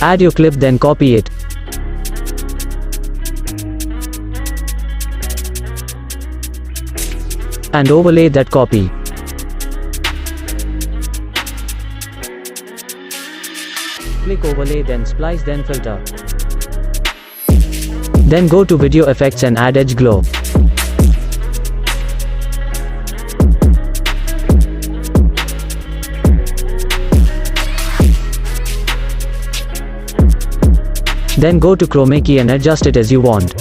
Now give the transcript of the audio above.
Add your clip, then copy it. And overlay that copy. Click overlay, then splice, then filter. Then go to video effects and add edge glow. Then go to chroma key and adjust it as you want.